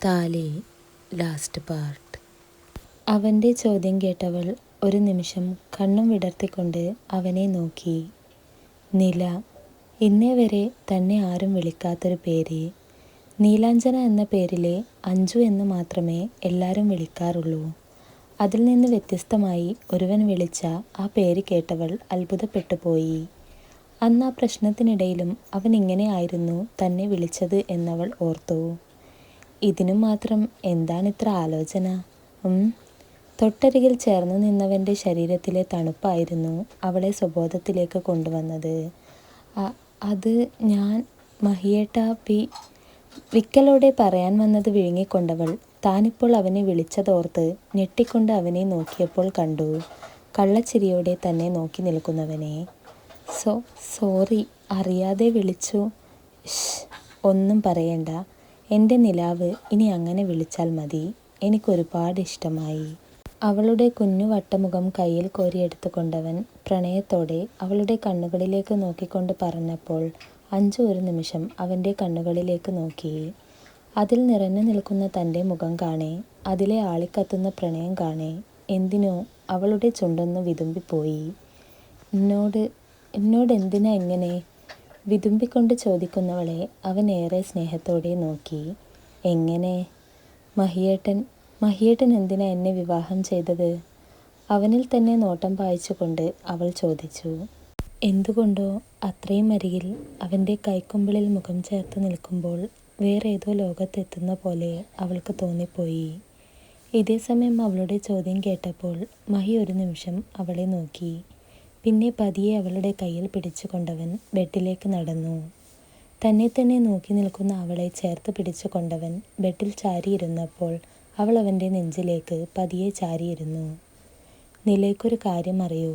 താലി last part. അവൻ്റെ ചോദ്യം കേട്ടവൾ ഒരു നിമിഷം കണ്ണും വിടർത്തിക്കൊണ്ട് അവനെ നോക്കി. നില. ഇന്നേ വരെ തന്നെ ആരും വിളിക്കാത്തൊരു പേര്. നീലാഞ്ജന എന്ന പേരിലെ അഞ്ജു എന്ന് മാത്രമേ എല്ലാവരും വിളിക്കാറുള്ളൂ. അതിൽ നിന്ന് വ്യത്യസ്തമായി ഒരുവൻ വിളിച്ച ആ പേര് കേട്ടവൾ അത്ഭുതപ്പെട്ടു പോയി. അന്ന് ആ പ്രശ്നത്തിനിടയിലും അവൻ ഇങ്ങനെയായിരുന്നു തന്നെ വിളിച്ചത് എന്നവൾ ഓർത്തു. ഇതിനു മാത്രം എന്താണിത്ര ആലോചന? തൊട്ടരികിൽ ചേർന്നു നിന്നവൻ്റെ ശരീരത്തിലെ തണുപ്പായിരുന്നു അവളെ സ്വബോധത്തിലേക്ക് കൊണ്ടുവന്നത്. അത് ഞാൻ മഹിയേട്ടാ വിക്കലോടെ പറയാൻ വന്നത് വിഴുങ്ങിക്കൊണ്ടവൾ താനിപ്പോൾ അവനെ വിളിച്ചതോർത്ത് ഞെട്ടിക്കൊണ്ട് അവനെ നോക്കിയപ്പോൾ കണ്ടു കള്ളച്ചിരിയോടെ തന്നെ നോക്കി നിൽക്കുന്നവനെ. സോറി, അറിയാതെ വിളിച്ചു. ഒന്നും പറയണ്ട, എൻ്റെ നിലാവ് ഇനി അങ്ങനെ വിളിച്ചാൽ മതി. എനിക്കൊരുപാട് ഇഷ്ടമായി. അവളുടെ കുഞ്ഞു വട്ടമുഖം കയ്യിൽ കോരിയെടുത്തു കൊണ്ടവൻ പ്രണയത്തോടെ അവളുടെ കണ്ണുകളിലേക്ക് നോക്കിക്കൊണ്ട് പറഞ്ഞപ്പോൾ അഞ്ജു ഒരു നിമിഷം അവൻ്റെ കണ്ണുകളിലേക്ക് നോക്കി. അതിൽ നിറഞ്ഞു നിൽക്കുന്ന തൻ്റെ മുഖം കാണേ, അതിലെ ആളിക്കത്തുന്ന പ്രണയം കാണേ, എന്തിനോ അവളുടെ ചുണ്ടൊന്ന് വിതുമ്പിപ്പോയി. എന്നോട് എന്തിനാ ഇങ്ങനെ? വിതുമ്പിക്കൊണ്ട് ചോദിക്കുന്നവളെ അവൻ ഏറെ സ്നേഹത്തോടെ നോക്കി. എങ്ങനെ? മഹിയേട്ടൻ എന്തിനാ എന്നെ വിവാഹം ചെയ്തത്? അവനിൽ തന്നെ നോട്ടം പായിച്ചുകൊണ്ട് അവൾ ചോദിച്ചു. എന്തുകൊണ്ടോ അത്രയും അരികിൽ അവൻ്റെ കൈക്കുമ്പിളിൽ മുഖം ചേർത്ത് നിൽക്കുമ്പോൾ വേറേതോ ലോകത്തെത്തുന്ന പോലെ അവൾക്ക് തോന്നിപ്പോയി. ഇതേസമയം അവളുടെ ചോദ്യം കേട്ടപ്പോൾ മഹി ഒരു നിമിഷം അവളെ നോക്കി. പിന്നെ പതിയെ അവളുടെ കയ്യിൽ പിടിച്ചുകൊണ്ടവൻ ബെഡിലേക്ക് നടന്നു. തന്നെ നോക്കി നിൽക്കുന്ന അവളെ ചേർത്ത് പിടിച്ചു കൊണ്ടവൻ ബെഡിൽ ചാരിയിരുന്നപ്പോൾ അവൾ അവൻ്റെ നെഞ്ചിലേക്ക് പതിയെ ചാരിയിരുന്നു. നിലയ്ക്കൊരു കാര്യം അറിയോ?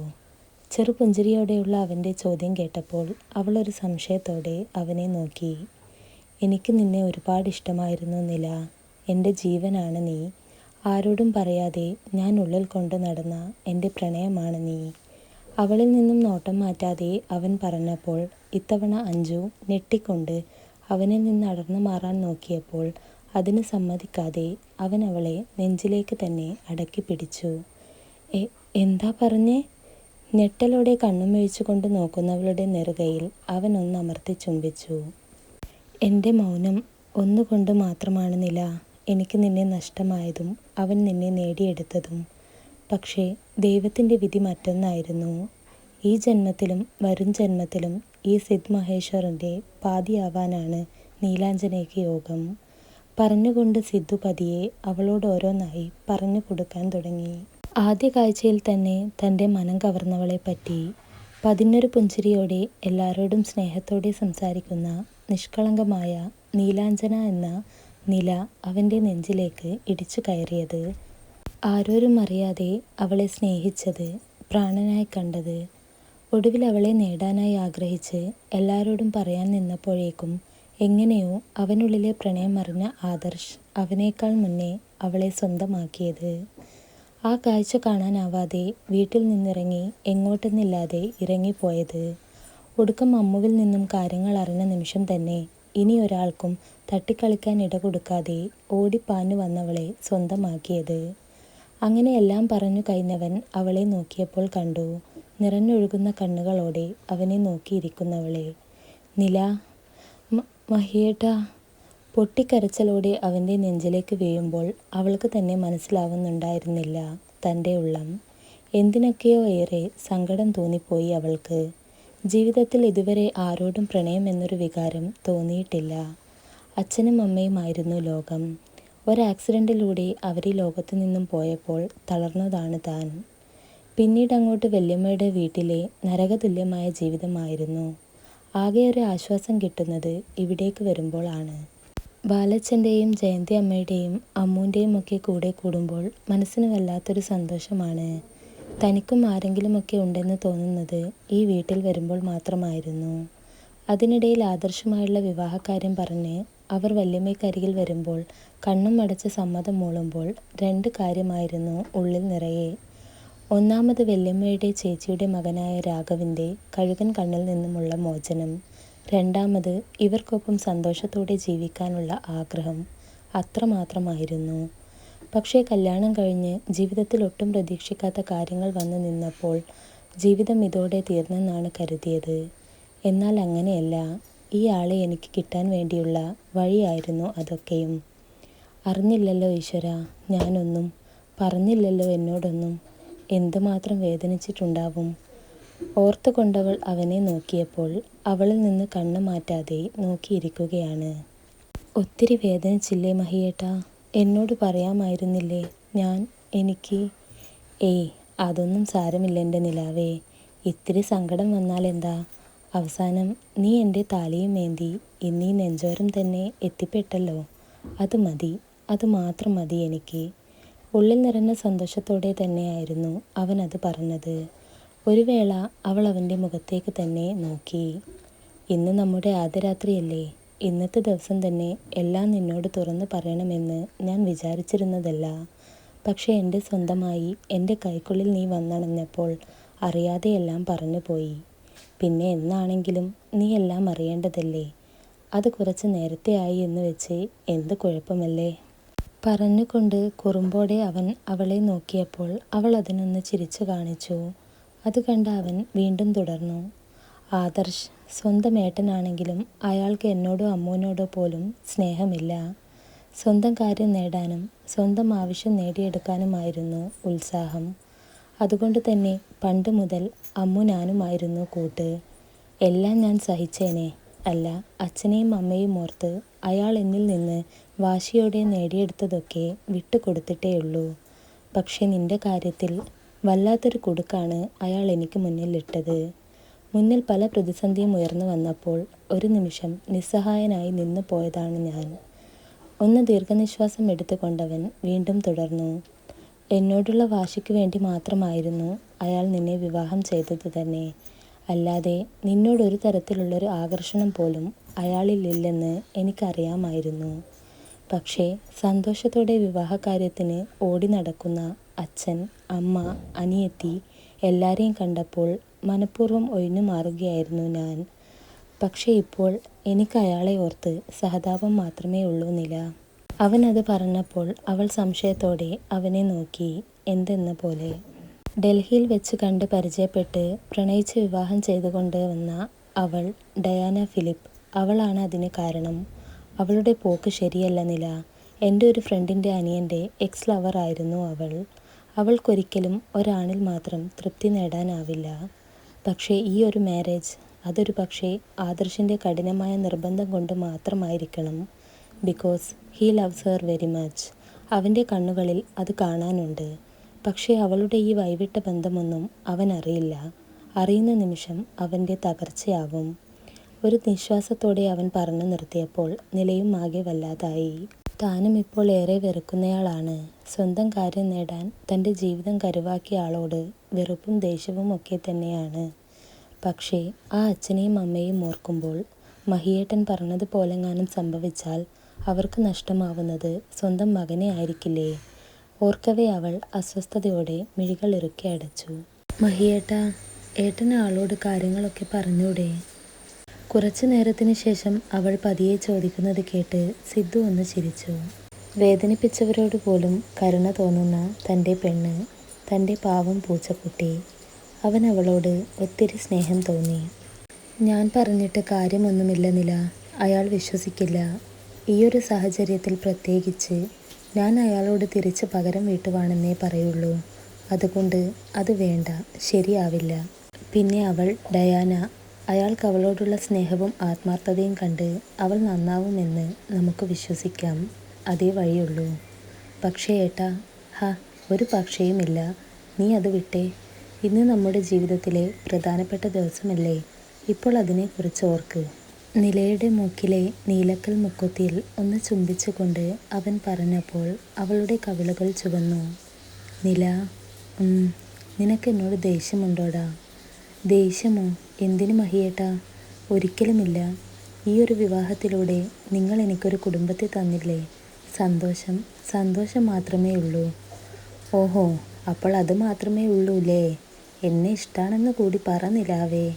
ചെറുപുഞ്ചിരിയോടെയുള്ള അവൻ്റെ ചോദ്യം കേട്ടപ്പോൾ അവൾ ഒരു സംശയത്തോടെ അവനെ നോക്കി. എനിക്ക് നിന്നെ ഒരുപാട് ഇഷ്ടമായിരുന്നു നില. എൻ്റെ ജീവനാണ് നീ. ആരോടും പറയാതെ ഞാൻ ഉള്ളിൽ കൊണ്ട് നടന്ന എൻ്റെ പ്രണയമാണ് നീ. അവളിൽ നിന്നും നോട്ടം മാറ്റാതെ അവൻ പറഞ്ഞപ്പോൾ ഇത്തവണ അഞ്ജു ഞെട്ടിക്കൊണ്ട് അവനിൽ നിന്ന് അടർന്നു മാറാൻ നോക്കിയപ്പോൾ അതിന് സമ്മതിക്കാതെ അവൻ അവളെ നെഞ്ചിലേക്ക് തന്നെ അടക്കി പിടിച്ചു. എന്താ പറഞ്ഞേ? ഞെട്ടലോടെ കണ്ണുമിഴിച്ചുകൊണ്ട് നോക്കുന്നവളുടെ നെറുകയിൽ അവൻ ഒന്ന് അമർത്തി ചുംബിച്ചു. എൻ്റെ മൗനം ഒന്നുകൊണ്ട് മാത്രമാണ് നില എനിക്ക് നിന്നെ നഷ്ടമായതും അവൻ നിന്നെ നേടിയെടുത്തതും. പക്ഷേ ദൈവത്തിൻ്റെ വിധി മറ്റൊന്നായിരുന്നു. ഈ ജന്മത്തിലും വരും ജന്മത്തിലും ഈ സിദ് മഹേശ്വറിൻ്റെ പാതിയാവാനാണ് നീലാഞ്ജനയ്ക്ക് യോഗം. പറഞ്ഞുകൊണ്ട് സിദ്ധു പതിയെ അവളോട് ഓരോന്നായി പറഞ്ഞു കൊടുക്കാൻ തുടങ്ങി. ആദ്യ കാഴ്ചയിൽ തന്നെ തൻ്റെ മനം കവർന്നവളെ പറ്റി പതിഞ്ഞൊരു പുഞ്ചിരിയോടെ എല്ലാവരോടും സ്നേഹത്തോടെ സംസാരിക്കുന്ന നിഷ്കളങ്കമായ നീലാഞ്ജന എന്ന നില അവൻ്റെ നെഞ്ചിലേക്ക് ഇടിച്ചു കയറിയത്. ആരോരും അറിയാതെ അവളെ സ്നേഹിച്ചത്, പ്രാണനായി കണ്ടത്, ഒടുവിൽ അവളെ നേടാനായി ആഗ്രഹിച്ച് എല്ലാവരോടും പറയാൻ നിന്നപ്പോഴേക്കും എങ്ങനെയോ അവനുള്ളിലെ പ്രണയം അറിഞ്ഞ ആദർശ് അവനേക്കാൾ മുന്നേ അവളെ സ്വന്തമാക്കിയത്. ആ കാഴ്ച കാണാനാവാതെ വീട്ടിൽ നിന്നിറങ്ങി എങ്ങോട്ടെന്നില്ലാതെ ഇറങ്ങിപ്പോയത്. ഒടുക്കം അമ്മുവിൽ നിന്നും കാര്യങ്ങൾ അറിഞ്ഞ നിമിഷം തന്നെ ഇനി ഒരാൾക്കും തട്ടിക്കളിക്കാൻ ഇട കൊടുക്കാതെ ഓടിപ്പാഞ്ഞു വന്നവളെ സ്വന്തമാക്കിയത്. അങ്ങനെ എല്ലാം പറഞ്ഞു കഴിഞ്ഞവൻ അവളെ നോക്കിയപ്പോൾ കണ്ടു നിറഞ്ഞൊഴുകുന്ന കണ്ണുകളോടെ അവനെ നോക്കിയിരിക്കുന്നവളെ. നില. മഹിയേട്ടാ. പൊട്ടിക്കരച്ചലോടെ അവൻ്റെ നെഞ്ചിലേക്ക് വീഴുമ്പോൾ അവൾക്ക് തന്നെ മനസ്സിലാവുന്നുണ്ടായിരുന്നില്ല തൻ്റെ ഉള്ളം. എന്തിനൊക്കെയോ ഏറെ സങ്കടം തോന്നിപ്പോയി അവൾക്ക്. ജീവിതത്തിൽ ഇതുവരെ ആരോടും പ്രണയം എന്നൊരു വികാരം തോന്നിയിട്ടില്ല. അച്ഛനും അമ്മയുമായിരുന്നു ലോകം. ഒരാക്സിഡൻറ്റിലൂടെ അവർ ഈ ലോകത്തു നിന്നും പോയപ്പോൾ തളർന്നതാണ് താൻ. പിന്നീട് അങ്ങോട്ട് വല്യമ്മയുടെ വീട്ടിലെ നരകതുല്യമായ ജീവിതമായിരുന്നു. ആകെ ഒരു ആശ്വാസം കിട്ടുന്നത് ഇവിടേക്ക് വരുമ്പോൾ ആണ്. ബാലച്ചൻ്റെയും ജയന്തി അമ്മയുടെയും അമ്മൂൻ്റെയും ഒക്കെ കൂടെ കൂടുമ്പോൾ മനസ്സിന് വല്ലാത്തൊരു സന്തോഷമാണ്. തനിക്കും ആരെങ്കിലുമൊക്കെ ഉണ്ടെന്ന് തോന്നുന്നത് ഈ വീട്ടിൽ വരുമ്പോൾ മാത്രമായിരുന്നു. അതിനിടയിൽ ആദർശമായുള്ള വിവാഹക്കാര്യം പറഞ്ഞ് അവർ വല്യമ്മയ്ക്കരികിൽ വരുമ്പോൾ കണ്ണും അടച്ച് സമ്മതം മൂളുമ്പോൾ രണ്ട് കാര്യമായിരുന്നു ഉള്ളിൽ നിറയെ. ഒന്നാമത് വല്യമ്മയുടെ ചേച്ചിയുടെ മകനായ രാഘവിൻ്റെ കഴുകൻ കണ്ണിൽ നിന്നുമുള്ള മോചനം. രണ്ടാമത് ഇവർക്കൊപ്പം സന്തോഷത്തോടെ ജീവിക്കാനുള്ള ആഗ്രഹം. അത്രമാത്രമായിരുന്നു. പക്ഷേ കല്യാണം കഴിഞ്ഞ് ജീവിതത്തിൽ ഒട്ടും പ്രതീക്ഷിക്കാത്ത കാര്യങ്ങൾ വന്നു നിന്നപ്പോൾ ജീവിതം ഇതോടെ തീർന്നെന്നാണ് കരുതിയത്. എന്നാൽ അങ്ങനെയല്ല. ഈ ആളെ എനിക്ക് കിട്ടാൻ വേണ്ടിയുള്ള വഴിയായിരുന്നു അതൊക്കെയും. അറിഞ്ഞില്ലല്ലോ ഈശ്വരാ, ഞാനൊന്നും പറഞ്ഞില്ലല്ലോ എന്നോടൊന്നും. എന്തുമാത്രം വേദനിച്ചിട്ടുണ്ടാവും. ഓർത്തുകൊണ്ടവൾ അവനെ നോക്കിയപ്പോൾ അവളിൽ നിന്ന് കണ്ണ് മാറ്റാതെ നോക്കിയിരിക്കുകയാണ്. ഒത്തിരി വേദനിച്ചില്ലേ മഹിയേട്ടാ? എന്നോട് പറയാമായിരുന്നില്ലേ? എനിക്ക് ഏയ് അതൊന്നും സാരമില്ല എൻ്റെ നിലാവേ. ഇത്തിരി സങ്കടം വന്നാലെന്താ? അവസാനം നീ എൻ്റെ താലിയും ഏന്തി ഇന്നീ നെഞ്ചോരം തന്നെ എത്തിപ്പെട്ടല്ലോ. അത് മതി, അത് മാത്രം മതി എനിക്ക്. ഉള്ളിൽ നിറഞ്ഞ സന്തോഷത്തോടെ തന്നെയായിരുന്നു അവൻ അത് പറഞ്ഞത്. ഒരു വേള അവൾ അവൻ്റെ മുഖത്തേക്ക് തന്നെ നോക്കി. ഇന്ന് നമ്മുടെ ആദ്യ രാത്രിയല്ലേ? ഇന്നത്തെ ദിവസം തന്നെ എല്ലാം നിന്നോട് തുറന്നു പറയണമെന്ന് ഞാൻ വിചാരിച്ചിരുന്നതല്ല. പക്ഷേ എൻ്റെ സ്വന്തമായി എൻ്റെ കൈക്കുള്ളിൽ നീ വന്നണഞ്ഞപ്പോൾ അറിയാതെ എല്ലാം പറഞ്ഞു പോയി. പിന്നെ എന്നാണെങ്കിലും നീ എല്ലാം അറിയേണ്ടതല്ലേ? അത് കുറച്ച് നേരത്തെ ആയി എന്ന് വെച്ച് എന്ത് കുഴപ്പമല്ലേ? പറഞ്ഞുകൊണ്ട് കുറുമ്പോടെ അവൻ അവളെ നോക്കിയപ്പോൾ അവൾ അതിനൊന്ന് ചിരിച്ചു കാണിച്ചു. അത് കണ്ട അവൻ വീണ്ടും തുടർന്നു. ആദർശ് സ്വന്തം ഏട്ടനാണെങ്കിലും അയാൾക്ക് എന്നോടോ അമ്മൂനോടോ പോലും സ്നേഹമില്ല. സ്വന്തം കാര്യം നേടാനും സ്വന്തം ആവശ്യം നേടിയെടുക്കാനുമായിരുന്നു ഉത്സാഹം. അതുകൊണ്ട് തന്നെ പണ്ട് മുതൽ അമ്മു ഞാനുമായിരുന്നു കൂട്ട്. എല്ലാം ഞാൻ സഹിച്ചേനെ. അല്ല, അച്ഛനെയും അമ്മയും ഓർത്ത് അയാൾ എന്നിൽ നിന്ന് വാശിയോടെ നേടിയെടുത്തതൊക്കെ വിട്ടുകൊടുത്തിട്ടേയുള്ളൂ. പക്ഷെ നിന്റെ കാര്യത്തിൽ വല്ലാത്തൊരു കുടുക്കാണ് അയാൾ എനിക്ക് മുന്നിലിട്ടത്. മുന്നിൽ പല പ്രതിസന്ധിയും ഉയർന്നു വന്നപ്പോൾ ഒരു നിമിഷം നിസ്സഹായനായി നിന്നു പോയതാണ് ഞാൻ. ഒന്ന് ദീർഘനിശ്വാസം എടുത്തുകൊണ്ടവൻ വീണ്ടും തുടർന്നു. എന്നോടുള്ള വാശിക്ക് വേണ്ടി മാത്രമായിരുന്നു അയാൾ നിന്നെ വിവാഹം ചെയ്തത് തന്നെ. അല്ലാതെ നിന്നോടൊരു തരത്തിലുള്ളൊരു ആകർഷണം പോലും അയാളിലില്ലെന്ന് എനിക്കറിയാമായിരുന്നു. പക്ഷേ സന്തോഷത്തോടെ വിവാഹകാര്യത്തിന് ഓടി നടക്കുന്ന അച്ഛൻ, അമ്മ, അനിയത്തി എല്ലാവരെയും കണ്ടപ്പോൾ മനഃപൂർവ്വം ഒഴിഞ്ഞു മാറുകയായിരുന്നു ഞാൻ. പക്ഷേ ഇപ്പോൾ എനിക്ക് അയാളെ ഓർത്ത് സഹതാപം മാത്രമേ ഉള്ളൂ നില. അവൻ അത് പറഞ്ഞപ്പോൾ അവൾ സംശയത്തോടെ അവനെ നോക്കി, എന്തെന്ന പോലെ. ഡൽഹിയിൽ വെച്ച് കണ്ട് പരിചയപ്പെട്ട് പ്രണയിച്ച് വിവാഹം ചെയ്തുകൊണ്ട് വന്ന അവൾ ഡയാന ഫിലിപ്പ്. അവളാണ് അതിന് കാരണം. അവളുടെ പോക്ക് ശരിയല്ല നില. എൻ്റെ ഒരു ഫ്രണ്ടിൻ്റെ അനിയൻ്റെ എക്സ് ലവർ ആയിരുന്നു അവൾ. അവൾക്കൊരിക്കലും ഒരാണിൽ മാത്രം തൃപ്തി നേടാനാവില്ല. പക്ഷേ ഈ ഒരു മാരേജ്, അതൊരു പക്ഷേ ആദർശിൻ്റെ കഠിനമായ നിർബന്ധം കൊണ്ട് മാത്രമായിരിക്കണം. Because he loves her very much. അവൻ്റെ കണ്ണുകളിൽ അത് കാണാനുണ്ട്. പക്ഷേ അവളുടെ ഈ വൈവിട്ട ബന്ധമൊന്നും അവൻ അറിയില്ല. അറിയുന്ന നിമിഷം അവൻ്റെ തകർച്ചയാവും. ഒരു നിശ്വാസത്തോടെ അവൻ പറഞ്ഞു നിർത്തിയപ്പോൾ നിലയും ആകെ വല്ലാതായി. താനും ഇപ്പോൾ ഏറെ വെറുക്കുന്നയാളാണ്. സ്വന്തം കാര്യം നേടാൻ തൻ്റെ ജീവിതം കരുവാക്കിയ ആളോട് വെറുപ്പും ദേഷ്യവും ഒക്കെ തന്നെയാണ്. പക്ഷേ ആ അച്ഛനെയും അമ്മയും ഓർക്കുമ്പോൾ മഹിയേട്ടൻ പറഞ്ഞതുപോലെങ്ങാനും സംഭവിച്ചാൽ അവർക്ക് നഷ്ടമാവുന്നത് സ്വന്തം മകനെ ആയിരിക്കില്ലേ? ഓർക്കവേ അവൾ അസ്വസ്ഥതയോടെ മിഴികൾ ഇറുക്കി അടച്ചു. മഹിയേട്ടാ, ഏട്ടന് ആളോട് കാര്യങ്ങളൊക്കെ പറഞ്ഞൂടെ? കുറച്ചു നേരത്തിന് ശേഷം അവൾ പതിയെ ചോദിക്കുന്നത് കേട്ട് സിദ്ധു ഒന്ന് ചിരിച്ചു. വേദനിപ്പിച്ചവരോട് പോലും കരുണ തോന്നുന്ന തൻ്റെ പെണ്ണ്, തൻ്റെ പാവം പൂച്ചക്കുട്ടി. അവൻ അവളോട് ഒത്തിരി സ്നേഹം തോന്നി. ഞാൻ പറഞ്ഞിട്ട് കാര്യമൊന്നുമില്ല നില. അയാൾ വിശ്വസിക്കില്ല. ഈയൊരു സാഹചര്യത്തിൽ പ്രത്യേകിച്ച്. ഞാൻ അയാളോട് തിരിച്ച് പകരം വീട്ടുവാണെന്നേ പറയുള്ളൂ. അതുകൊണ്ട് അത് വേണ്ട, ശരിയാവില്ല. പിന്നെ അവൾ ഡയാന. അയാൾക്ക് അവളോടുള്ള സ്നേഹവും ആത്മാർത്ഥതയും കണ്ട് അവൾ നന്നാവുമെന്ന് നമുക്ക് വിശ്വസിക്കാം. അതേ വഴിയുള്ളൂ. പക്ഷേ ഏട്ടാ, ഒരു പക്ഷേയുമില്ല. നീ അത് വിട്ടേ. ഇന്ന് നമ്മുടെ ജീവിതത്തിലെ പ്രധാനപ്പെട്ട ദിവസമല്ലേ? ഇപ്പോൾ അതിനെക്കുറിച്ച് ഓർക്ക്. നിലയുടെ മൂക്കിലെ നീലക്കൽ മുക്കുത്തിയിൽ ഒന്ന് ചുംബിച്ചുകൊണ്ട് അവൻ പറഞ്ഞപ്പോൾ അവളുടെ കവിളുകൾ ചുവന്നു. നില, നിനക്കെന്നോട് ദേഷ്യമുണ്ടോടാ? ദേഷ്യമോ? എന്തിനു മഹിയേട്ടാ? ഒരിക്കലുമില്ല. ഈ ഒരു വിവാഹത്തിലൂടെ നിങ്ങൾ എനിക്കൊരു കുടുംബത്തെ തന്നില്ലേ? സന്തോഷം മാത്രമേ ഉള്ളൂ. ഓഹോ, അപ്പോൾ അത് മാത്രമേ ഉള്ളൂല്ലേ? എന്നെ ഇഷ്ടാണെന്ന് കൂടി പറ നിലാവേ.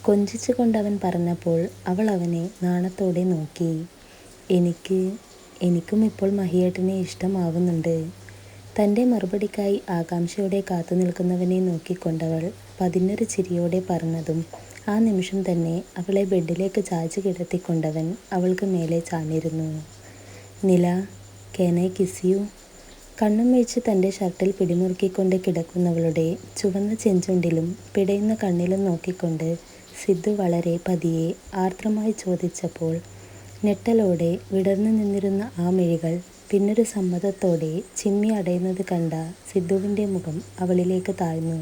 കൊഞ്ചിച്ചു കൊണ്ടവൻ പറഞ്ഞപ്പോൾ അവൾ അവനെ നാണത്തോടെ നോക്കി. എനിക്കും ഇപ്പോൾ മഹിയേട്ടനെ ഇഷ്ടമാവുന്നുണ്ട്. തൻ്റെ മറുപടിക്കായി ആകാംക്ഷയോടെ കാത്തു നിൽക്കുന്നവനെ നോക്കിക്കൊണ്ടവൾ പതിഞ്ഞൊരു ചിരിയോടെ പറഞ്ഞതും ആ നിമിഷം തന്നെ അവളെ ബെഡിലേക്ക് ചായ്ച്ചു കിടത്തിക്കൊണ്ടവൻ അവൾക്ക് മേലെ ചാഞ്ഞിരുന്നു. നില, ക്യാൻ ഐ കിസ് യു? കണ്ണും വീഴ്ച തൻ്റെ ഷർട്ടിൽ പിടിമുറുക്കിക്കൊണ്ട് കിടക്കുന്നവളുടെ ചുവന്ന ചെഞ്ചുണ്ടിലും പിടയുന്ന കണ്ണിലും നോക്കിക്കൊണ്ട് സിദ്ധു വളരെ പതിയെ ആർദ്രമായി ചോദിച്ചപ്പോൾ ഞെട്ടലോടെ വിടർന്നു നിന്നിരുന്ന ആ മിഴികൾ പിന്നൊരു സമ്മതത്തോടെ ചിമ്മി അടയുന്നത് കണ്ട സിദ്ധുവിൻ്റെ മുഖം അവളിലേക്ക് താഴ്ന്നു.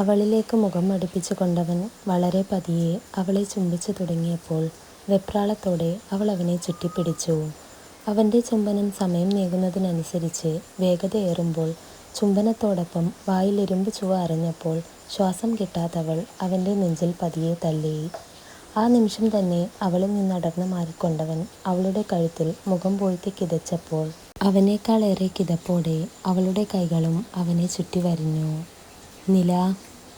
അവളിലേക്ക് മുഖം അടുപ്പിച്ചു കൊണ്ടവൻ വളരെ പതിയെ അവളെ ചുംബിച്ചു തുടങ്ങിയപ്പോൾ വെപ്രാളത്തോടെ അവൾ അവനെ ചുറ്റിപ്പിടിച്ചു. അവൻ്റെ ചുംബനം സമയം നീങ്ങുന്നതിനനുസരിച്ച് വേഗതയേറുമ്പോൾ ചുംബനത്തോടൊപ്പം വായിൽ ഇരുമ്പ് ചുവ അറിഞ്ഞപ്പോൾ ശ്വാസം കിട്ടാത്തവൾ അവൻ്റെ നെഞ്ചിൽ പതിയെ തള്ളി. ആ നിമിഷം തന്നെ അവളിൽ നിന്നടർന്നു മാറിക്കൊണ്ടവൻ അവളുടെ കഴുത്തിൽ മുഖം പൂഴ്ത്തി കിതച്ചപ്പോൾ അവനേക്കാളേറെ കിതപ്പോടെ അവളുടെ കൈകളും അവനെ ചുറ്റി വരിഞ്ഞു. നില.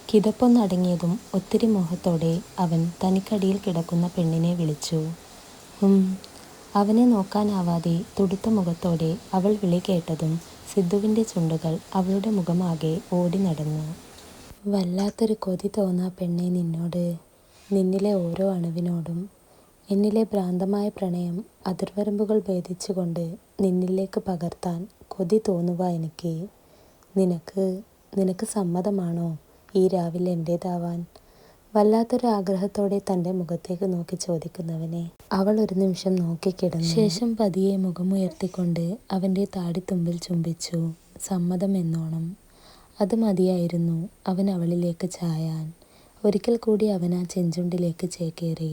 കിതപ്പൊന്നടങ്ങിയതും ഒത്തിരി മോഹത്തോടെ അവൻ തനിക്കടിയിൽ കിടക്കുന്ന പെണ്ണിനെ വിളിച്ചു. അവനെ നോക്കാനാവാതെ തുടുത്ത മുഖത്തോടെ അവൾ വിളി കേട്ടതും സിദ്ധുവിൻ്റെ ചുണ്ടുകൾ അവളുടെ മുഖമാകെ ഓടി നടന്നു. വല്ലാത്തൊരു കൊതി തോന്നാ പെണ്ണെ നിന്നോട്. നിന്നിലെ ഓരോ അണുവിനോടും എന്നിലെ ഭ്രാന്തമായ പ്രണയം അതിർവരമ്പുകൾ ഭേദിച്ചുകൊണ്ട് നിന്നിലേക്ക് പകർത്താൻ കൊതി തോന്നുക എനിക്ക്. നിനക്ക് സമ്മതമാണോ ഈ രാവിലെ എൻ്റേതാവാൻ? വല്ലാത്തൊരാഗ്രഹത്തോടെ തൻ്റെ മുഖത്തേക്ക് നോക്കി ചോദിക്കുന്നവനെ അവൾ ഒരു നിമിഷം നോക്കിക്കിടന്നു. ശേഷം പതിയെ മുഖമുയർത്തിക്കൊണ്ട് അവൻ്റെ താടിത്തുമ്പിൽ ചുംബിച്ചു. സമ്മതം എന്നോണം. അത് മതിയായിരുന്നു അവൻ അവളിലേക്ക് ചായാൻ. ഒരിക്കൽ കൂടി അവൻ ആ ചെഞ്ചുണ്ടിലേക്ക് ചേക്കേറി.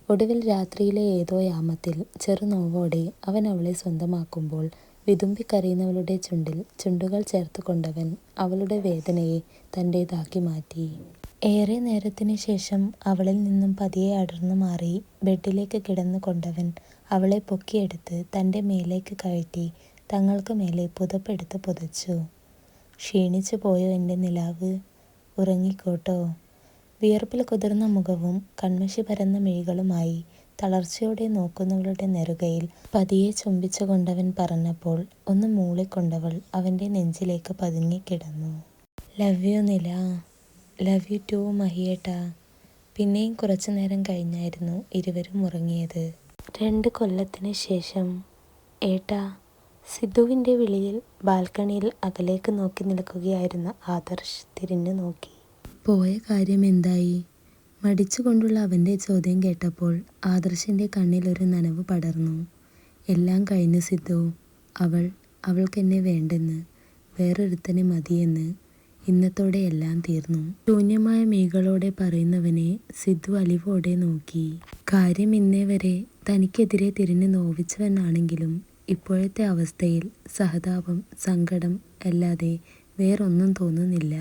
ഒടുവിൽ രാത്രിയിലെ ഏതോ യാമത്തിൽ ചെറുനോവോടെ അവൻ അവളെ സ്വന്തമാക്കുമ്പോൾ വിതുമ്പിക്കരയുന്നവളുടെ ചുണ്ടിൽ ചുണ്ടുകൾ ചേർത്ത് കൊണ്ടവൻ അവളുടെ വേദനയെ തൻ്റേതാക്കി മാറ്റി. ഏറെ നേരത്തിന് ശേഷം അവളിൽ നിന്നും പതിയെ അടർന്നു മാറി ബെഡിലേക്ക് കിടന്നു കൊണ്ടവൻ അവളെ പൊക്കിയെടുത്ത് തൻ്റെ മേലേക്ക് കയറ്റി തങ്ങൾക്ക് മേലെ പുതപ്പെടുത്ത് പുതച്ചു. ക്ഷീണിച്ചു പോയോ എൻ്റെ നിലാവ്? ഉറങ്ങിക്കോട്ടോ. വിയർപ്പിൽ കുതിർന്ന മുഖവും കൺമഷി പരന്ന മിഴികളുമായി തളർച്ചയോടെ നോക്കുന്നവളുടെ നെറുകയിൽ പതിയെ ചുംബിച്ചു കൊണ്ടവൻ പറഞ്ഞപ്പോൾ ഒന്ന് മൂളിക്കൊണ്ടവൾ അവൻ്റെ നെഞ്ചിലേക്ക് പതുങ്ങിക്കിടന്നു. Love you Nila. Love you too മഹിയേട്ടാ. പിന്നെയും കുറച്ചു നേരം കഴിഞ്ഞായിരുന്നു ഇരുവരും ഉറങ്ങിയത്. 2 കൊല്ലത്തിന് ശേഷം. ഏട്ടാ. സിദ്ധുവിൻ്റെ വിളിയിൽ ബാൽക്കണിയിൽ അകലേക്ക് നോക്കി നിൽക്കുകയായിരുന്ന ആദർശ് തിരിഞ്ഞു നോക്കി. പോയ കാര്യം എന്തായി? മടിച്ചുകൊണ്ടുള്ള അവൻ്റെ ചോദ്യം കേട്ടപ്പോൾ ആദർശിൻ്റെ കണ്ണിലൊരു നനവ് പടർന്നു. എല്ലാം കഴിഞ്ഞു സിദ്ധു. അവൾക്കെന്നെ വേണ്ടെന്ന്, വേറൊരുത്തനെ മതിയെന്ന്. ഇന്നത്തോടെ എല്ലാം തീർന്നു. ശൂന്യമായ മിഴികളോടെ പറയുന്നവനെ സിദ്ധു അലിവോടെ നോക്കി. കാര്യം ഇന്നേ വരെ തനിക്കെതിരെ തിരിഞ്ഞു നോവിച്ചവനാണെങ്കിലും ഇപ്പോഴത്തെ അവസ്ഥയിൽ സഹതാപം, സങ്കടം അല്ലാതെ വേറൊന്നും തോന്നുന്നില്ല.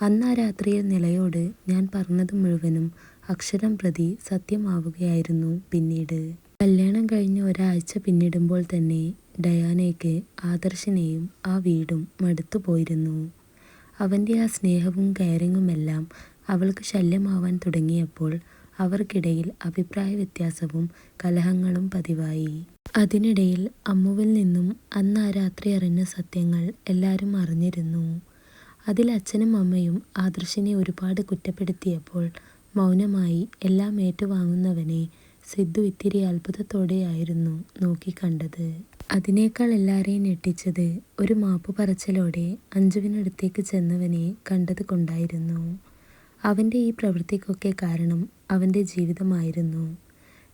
അന്നാ രാത്രിയിൽ നിലയോട് ഞാൻ പറഞ്ഞത് മുഴുവനും അക്ഷരം പ്രതി സത്യമാവുകയായിരുന്നു പിന്നീട്. കല്യാണം കഴിഞ്ഞ് ഒരാഴ്ച പിന്നിടുമ്പോൾ തന്നെ ഡയാനയ്ക്ക് ആദർശിനെയും ആ വീടും മടുത്തുപോയിരുന്നു. അവൻ്റെ ആ സ്നേഹവും കെയറിങ്ങുമെല്ലാം അവൾക്ക് ശല്യമാവാൻ തുടങ്ങിയപ്പോൾ അവർക്കിടയിൽ അഭിപ്രായ വ്യത്യാസവും കലഹങ്ങളും പതിവായി. അതിനിടയിൽ അമ്മുവിൽ നിന്നും അന്ന് ആ രാത്രി അറിഞ്ഞ സത്യങ്ങൾ എല്ലാവരും അറിഞ്ഞിരുന്നു. അതിൽ അച്ഛനും അമ്മയും ആദർശിനെ ഒരുപാട് കുറ്റപ്പെടുത്തിയപ്പോൾ മൗനമായി എല്ലാം ഏറ്റുവാങ്ങുന്നവനെ സിദ്ധു ഇത്തിരി അത്ഭുതത്തോടെയായിരുന്നു നോക്കിക്കണ്ടത്. അതിനേക്കാൾ എല്ലാവരെയും ഞെട്ടിച്ചത് ഒരു മാപ്പ് പറച്ചിലോടെ അഞ്ജുവിനടുത്തേക്ക് ചെന്നവനെ കണ്ടത് കൊണ്ടായിരുന്നു. അവൻ്റെ ഈ പ്രവൃത്തിക്കൊക്കെ കാരണം അവൻ്റെ ജീവിതമായിരുന്നു.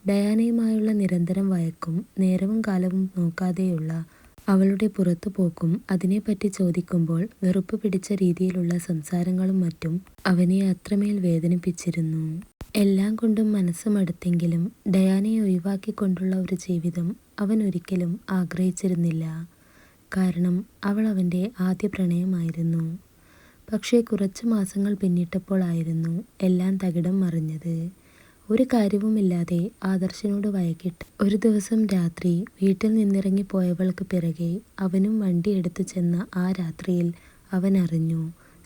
ഡയാനയുമായുള്ള നിരന്തരം വഴക്കും നേരവും കാലവും നോക്കാതെയുള്ള അവളുടെ പുറത്തുപോക്കും അതിനെപ്പറ്റി ചോദിക്കുമ്പോൾ വെറുപ്പ് പിടിച്ച രീതിയിലുള്ള സംസാരങ്ങളും മറ്റും അവനെ അത്രമേൽ വേദനിപ്പിച്ചിരുന്നു. എല്ലാം കൊണ്ടും മനസ്സ് മടുത്തെങ്കിലും ഡയാനയെ ഒഴിവാക്കിക്കൊണ്ടുള്ള ഒരു ജീവിതം അവൻ ഒരിക്കലും ആഗ്രഹിച്ചിരുന്നില്ല. കാരണം അവൾ അവൻ്റെ ആദ്യ പ്രണയമായിരുന്നു. പക്ഷേ കുറച്ചു മാസങ്ങൾ പിന്നിട്ടപ്പോഴായിരുന്നു എല്ലാം തകിടം മറിഞ്ഞത്. ഒരു കാര്യവുമില്ലാതെ ആദർശിനോട് വഴക്കിട്ട് ഒരു ദിവസം രാത്രി വീട്ടിൽ നിന്നിറങ്ങിപ്പോയവൾക്ക് പിറകെ അവനും വണ്ടിയെടുത്ത് ചെന്ന ആ രാത്രിയിൽ അവൻ അറിഞ്ഞു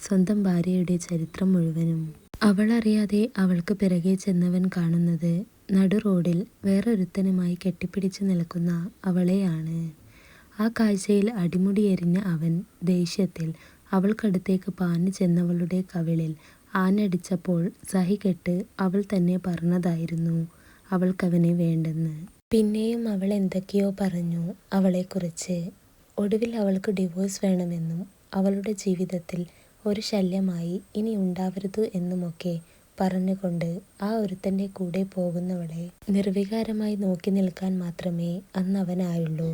സ്വന്തം ഭാര്യയുടെ ചരിത്രം മുഴുവനും. അവളറിയാതെ അവൾക്ക് പിറകെ ചെന്നവൻ കാണുന്നത് നടു റോഡിൽ വേറൊരുത്തനുമായി കെട്ടിപ്പിടിച്ചു നിൽക്കുന്ന അവളെയാണ്. ആ കാഴ്ചയിൽ അടിമുടിയെരിഞ്ഞ അവൻ ദേഷ്യത്തിൽ അവൾക്കടുത്തേക്ക് പാഞ്ഞു ചെന്നവളുടെ കവിളിൽ ആഞ്ഞടിച്ചപ്പോൾ സഹികെട്ട് അവൾ തന്നെ പറഞ്ഞതായിരുന്നു അവൾക്കവനെ വേണ്ടെന്ന്. പിന്നെയും അവൾ എന്തൊക്കെയോ പറഞ്ഞു അവളെക്കുറിച്ച്. ഒടുവിൽ അവൾക്ക് ഡിവോഴ്സ് വേണമെന്നും അവളുടെ ജീവിതത്തിൽ ഒരു ശല്യമായി ഇനി ഉണ്ടാവരുത് എന്നുമൊക്കെ പറഞ്ഞുകൊണ്ട് ആ ഒരുത്തൻ്റെ കൂടെ പോകുന്നവളെ നിർവികാരമായി നോക്കി നിൽക്കാൻ മാത്രമേ അന്നവനായുള്ളൂ.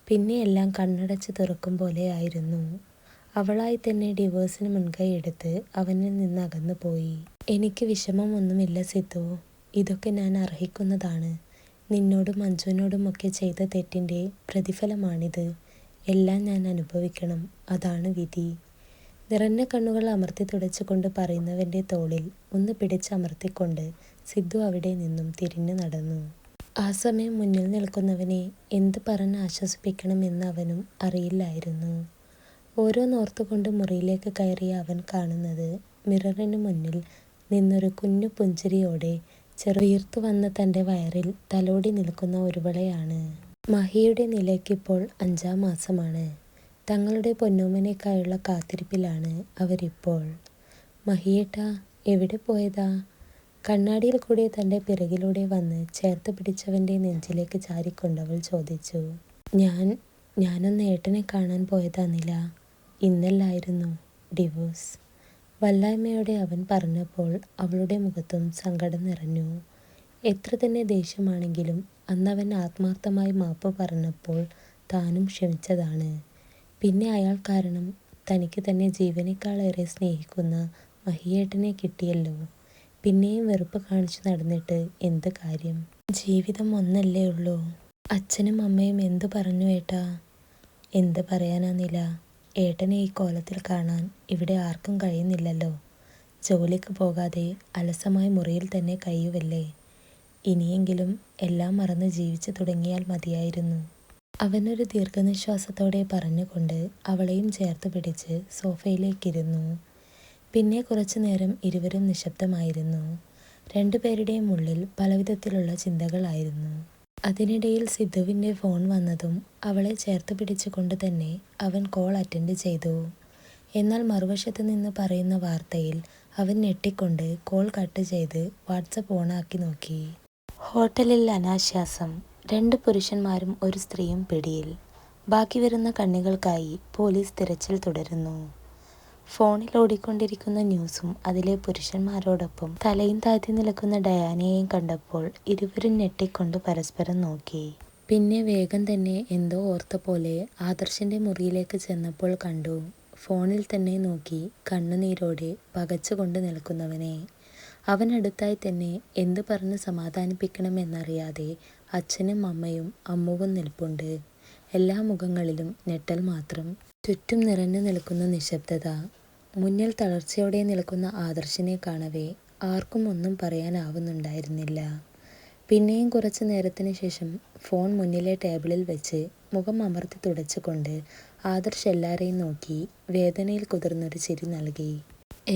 പിന്നെ എല്ലാം കണ്ണടച്ച് തുറക്കും പോലെ ആയിരുന്നു. അവളായി തന്നെ ഡിവോഴ്സിന് മുൻകൈ എടുത്ത് അവനിൽ നിന്ന് അകന്നു പോയി. എനിക്ക് വിഷമമൊന്നുമില്ല സിദ്ധു, ഇതൊക്കെ ഞാൻ അർഹിക്കുന്നതാണ്. നിന്നോടും മഞ്ജുവിനോടുമൊക്കെ ചെയ്ത തെറ്റിൻ്റെ പ്രതിഫലമാണിത്. എല്ലാം ഞാൻ അനുഭവിക്കണം, അതാണ് വിധി. നിറഞ്ഞ കണ്ണുകൾ അമർത്തി തുടച്ചുകൊണ്ട് പറയുന്നവൻ്റെ തോളിൽ ഒന്ന് പിടിച്ചമർത്തിക്കൊണ്ട് സിദ്ധു അവിടെ നിന്നും തിരിഞ്ഞു നടന്നു. ആ സമയം മുന്നിൽ നിൽക്കുന്നവനെ എന്ത് പറഞ്ഞ് ആശ്വസിപ്പിക്കണമെന്ന് അവനും അറിയില്ലായിരുന്നു. ഓരോന്നോർത്തുകൊണ്ട് മുറിയിലേക്ക് കയറിയ അവൻ കാണുന്നത് മിററിന് മുന്നിൽ നിന്നൊരു കുഞ്ഞു പുഞ്ചിരിയോടെ ചെറുവീർത്തു വന്ന തൻ്റെ വയറിൽ തലോടി നിൽക്കുന്ന ഒരുവളെയാണ്. മഹിയുടെ നിലയ്ക്കിപ്പോൾ 5-ാം മാസമാണ്. തങ്ങളുടെ പൊന്നോമനേക്കായുള്ള കാത്തിരിപ്പിലാണ് അവരിപ്പോൾ. മഹിയേട്ടാ, എവിടെ പോയതാ? കണ്ണാടിയിൽ കൂടി തൻ്റെ പിറകിലൂടെ വന്ന് ചേർത്ത് പിടിച്ചവൻ്റെ നെഞ്ചിലേക്ക് ചാരിക്കൊണ്ടവൾ ചോദിച്ചു. ഞാനൊന്ന് ഏട്ടനെ കാണാൻ പോയതാ നില. ഇന്നല്ലായിരുന്നു ഡിവോഴ്സ്. വല്ലായ്മയോടെ അവൻ പറഞ്ഞപ്പോൾ അവളുടെ മുഖത്തും സങ്കടം നിറഞ്ഞു. എത്ര തന്നെ ദേഷ്യമാണെങ്കിലും അന്നവൻ ആത്മാർത്ഥമായി മാപ്പ് പറഞ്ഞപ്പോൾ താനും ക്ഷമിച്ചതാണ്. പിന്നെ അയാൾ കാരണം തനിക്ക് തന്നെ ജീവനേക്കാളേറെ സ്നേഹിക്കുന്ന മഹിയേട്ടനെ കിട്ടിയല്ലോ. പിന്നെയും വെറുപ്പ് കാണിച്ചു നടന്നിട്ട് എന്ത് കാര്യം? ജീവിതം ഒന്നല്ലേ ഉള്ളൂ. അച്ഛനും അമ്മയും എന്തു പറഞ്ഞു ഏട്ടാ? എന്ത് പറയാനാ നില? ഏട്ടനെ ഈ കോലത്തിൽ കാണാൻ ഇവിടെ ആർക്കും കഴിയുന്നില്ലല്ലോ. ജോലിക്ക് പോകാതെ അലസമായി മുറിയിൽ തന്നെ കഴിയുവല്ലേ. ഇനിയെങ്കിലും എല്ലാം മറന്ന് ജീവിച്ചു തുടങ്ങിയാൽ മതിയായിരുന്നു. അവനൊരു ദീർഘനിശ്വാസത്തോടെ പറഞ്ഞുകൊണ്ട് അവളെയും ചേർത്ത് പിടിച്ച് സോഫയിലേക്കിരുന്നു. പിന്നെ കുറച്ചു നേരം ഇരുവരും നിശബ്ദമായിരുന്നു. രണ്ടുപേരുടെയും ഉള്ളിൽ പലവിധത്തിലുള്ള ചിന്തകളായിരുന്നു. അതിനിടയിൽ സിദ്ധുവിൻ്റെ ഫോൺ വന്നതും അവളെ ചേർത്ത് പിടിച്ചുകൊണ്ട് തന്നെ അവൻ കോൾ അറ്റൻഡ് ചെയ്തു. എന്നാൽ മറുവശത്ത് നിന്ന് പറയുന്ന വാർത്തയിൽ അവൻ ഞെട്ടിക്കൊണ്ട് കോൾ കട്ട് ചെയ്ത് വാട്സപ്പ് ഓണാക്കി നോക്കി. ഹോട്ടലിൽ അനാശ്വാസം. 2 പുരുഷന്മാരും ഒരു സ്ത്രീയും പിടിയിൽ. ബാക്കി വരുന്ന കണ്ണികൾക്കായി പോലീസ് തിരച്ചിൽ തുടരുന്നു. ഫോണിൽ ഓടിക്കൊണ്ടിരിക്കുന്ന ന്യൂസും അതിലെ പുരുഷന്മാരോടൊപ്പം തലയും താഴ്ത്തി നിൽക്കുന്ന ഡയാനയെയും കണ്ടപ്പോൾ ഇരുവരും ഞെട്ടിക്കൊണ്ട് പരസ്പരം നോക്കി. പിന്നെ വേഗം തന്നെ എന്തോ ഓർത്ത പോലെ ആദർശിൻ്റെ മുറിയിലേക്ക് ചെന്നപ്പോൾ കണ്ടു ഫോണിൽ തന്നെ നോക്കി കണ്ണുനീരോടെ പകച്ചുകൊണ്ട് നിൽക്കുന്നവനെ. അവനടുത്തായി തന്നെ എന്ത് പറഞ്ഞ് സമാധാനിപ്പിക്കണമെന്നറിയാതെ അച്ഛനും അമ്മയും അമ്മുവും നിൽപ്പുണ്ട്. എല്ലാ മുഖങ്ങളിലും ഞെട്ടൽ മാത്രം. ചുറ്റും നിറഞ്ഞു നിൽക്കുന്ന നിശബ്ദത. മുന്നിൽ തളർച്ചയോടെ നിൽക്കുന്ന ആദർശിനെ കാണവേ ആർക്കും ഒന്നും പറയാനാവുന്നുണ്ടായിരുന്നില്ല. പിന്നെയും കുറച്ചു നേരത്തിന് ശേഷം ഫോൺ മുന്നിലെ ടേബിളിൽ വെച്ച് മുഖം അമർത്തി തുടച്ചുകൊണ്ട് ആദർശ് എല്ലാവരെയും നോക്കി വേദനയിൽ കുതിർന്നൊരു ചിരി നൽകി.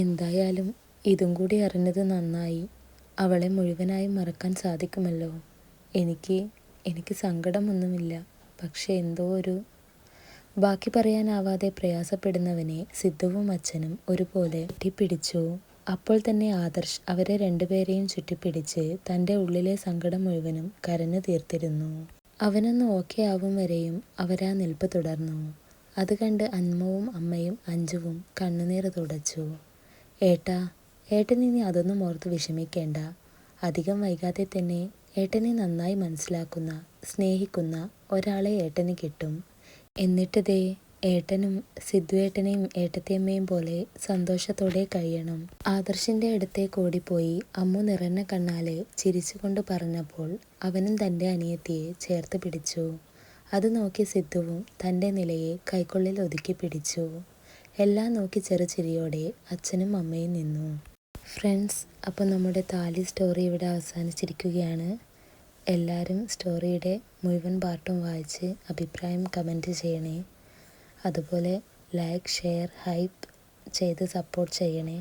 എന്തായാലും ഇതും കൂടി അറിഞ്ഞത് നന്നായി. അവളെ മുഴുവനായും മറക്കാൻ സാധിക്കുമല്ലോ. എനിക്ക് സങ്കടമൊന്നുമില്ല. പക്ഷെ എന്തോ ഒരു... ബാക്കി പറയാനാവാതെ പ്രയാസപ്പെടുന്നവനെ സിദ്ധുവും അച്ഛനും ഒരുപോലെ ചുറ്റിപ്പിടിച്ചു. അപ്പോൾ തന്നെ ആദർശ് അവരെ രണ്ടുപേരെയും ചുറ്റിപ്പിടിച്ച് തൻ്റെ ഉള്ളിലെ സങ്കടം മുഴുവനും കരഞ്ഞു തീർത്തിരുന്നു. അവനൊന്ന് ഓക്കെ ആവും വരെയും അവരാ നിൽപ്പ് തുടർന്നു. അത് കണ്ട് അമ്മവും അമ്മയും അഞ്ജുവും കണ്ണുനീർ തുടച്ചു. ഏട്ടൻ ഇനി അതൊന്നും ഓർത്ത് വിഷമിക്കേണ്ട. അധികം വൈകാതെ തന്നെ ഏട്ടനെ നന്നായി മനസ്സിലാക്കുന്ന സ്നേഹിക്കുന്ന ഒരാളെ ഏട്ടന് കിട്ടും. എന്നിട്ട് ദേ ഏട്ടനും സിദ്ധുവേട്ടനെയും ഏട്ടത്തിയമ്മയും പോലെ സന്തോഷത്തോടെ കഴിയണം. ആദർശിൻ്റെ അടുത്തേക്ക് ഓടിപ്പോയി അമ്മു നിറഞ്ഞ കണ്ണാലെ ചിരിച്ചുകൊണ്ട് പറഞ്ഞപ്പോൾ അവനും തൻ്റെ അനിയത്തിയെ ചേർത്ത് പിടിച്ചു. അത് നോക്കി സിദ്ധുവും തൻ്റെ നിലയെ കൈക്കുള്ളിൽ ഒതുക്കി പിടിച്ചു. എല്ലാം നോക്കി ചെറുചിരിയോടെ അച്ഛനും അമ്മയും നിന്നു. ഫ്രണ്ട്സ്, അപ്പോൾ നമ്മുടെ താലി സ്റ്റോറി ഇവിടെ അവസാനിച്ചിരിക്കുകയാണ്. എല്ലാവരും സ്റ്റോറിയുടെ മുഴുവൻ പാർട്ടും വായിച്ച് അഭിപ്രായം കമൻറ്റ് ചെയ്യണേ. അതുപോലെ ലൈക്ക്, ഷെയർ, ഹൈപ്പ് ചെയ്ത് സപ്പോർട്ട് ചെയ്യണേ.